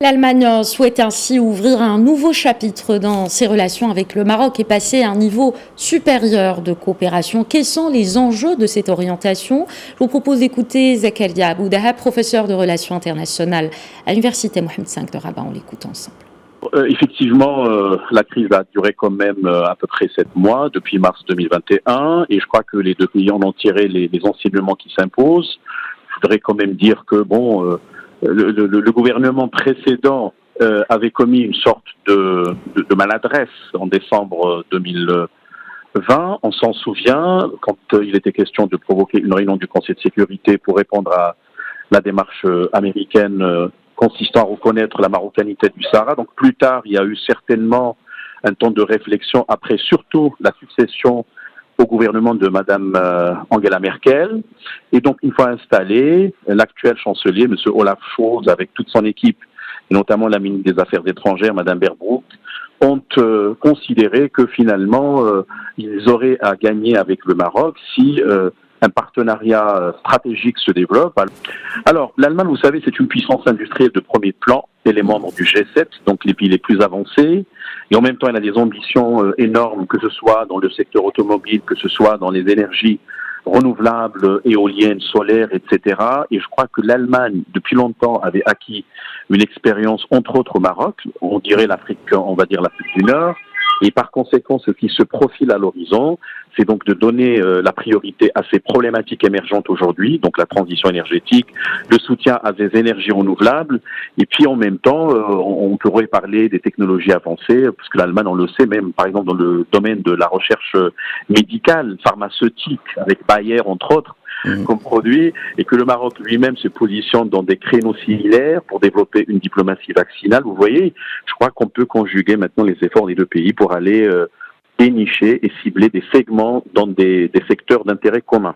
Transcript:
L'Allemagne souhaite ainsi ouvrir un nouveau chapitre dans ses relations avec le Maroc et passer à un niveau supérieur de coopération. Quels sont les enjeux de cette orientation? Je vous propose d'écouter Zakaria Boudahab, professeur de relations internationales à l'Université Mohamed V de Rabat. On l'écoute ensemble. Effectivement, la crise a duré quand même à peu près 7 mois, depuis mars 2021, et je crois que les deux pays en ont tiré les enseignements qui s'imposent. Je voudrais quand même dire que, le gouvernement précédent avait commis une sorte de maladresse en décembre 2020. On s'en souvient, quand il était question de provoquer une réunion du Conseil de sécurité pour répondre à la démarche américaine consistant à reconnaître la marocanité du Sahara. Donc plus tard, il y a eu certainement un temps de réflexion après surtout la succession au gouvernement de Madame Angela Merkel. Et donc, une fois installé, l'actuel chancelier, Monsieur Olaf Scholz, avec toute son équipe, et notamment la ministre des Affaires étrangères, Madame Baerbock, ont considéré que finalement, ils auraient à gagner avec le Maroc si un partenariat stratégique se développe. Alors, l'Allemagne, vous savez, c'est une puissance industrielle de premier plan. Elle est membre du G7, donc les pays les plus avancés. Et en même temps, elle a des ambitions énormes, que ce soit dans le secteur automobile, que ce soit dans les énergies renouvelables, éoliennes, solaires, etc. Et je crois que l'Allemagne, depuis longtemps, avait acquis une expérience, entre autres au Maroc, on dirait l'Afrique, on va dire l'Afrique du Nord. Et par conséquent, ce qui se profile à l'horizon, c'est donc de donner la priorité à ces problématiques émergentes aujourd'hui, donc la transition énergétique, le soutien à des énergies renouvelables, et puis en même temps, on pourrait parler des technologies avancées, parce que l'Allemagne, on le sait, même par exemple dans le domaine de la recherche médicale, pharmaceutique, avec Bayer entre autres, comme produit, et que le Maroc lui-même se positionne dans des créneaux similaires pour développer une diplomatie vaccinale. Vous voyez, je crois qu'on peut conjuguer maintenant les efforts des deux pays pour aller dénicher et cibler des segments dans des secteurs d'intérêt commun.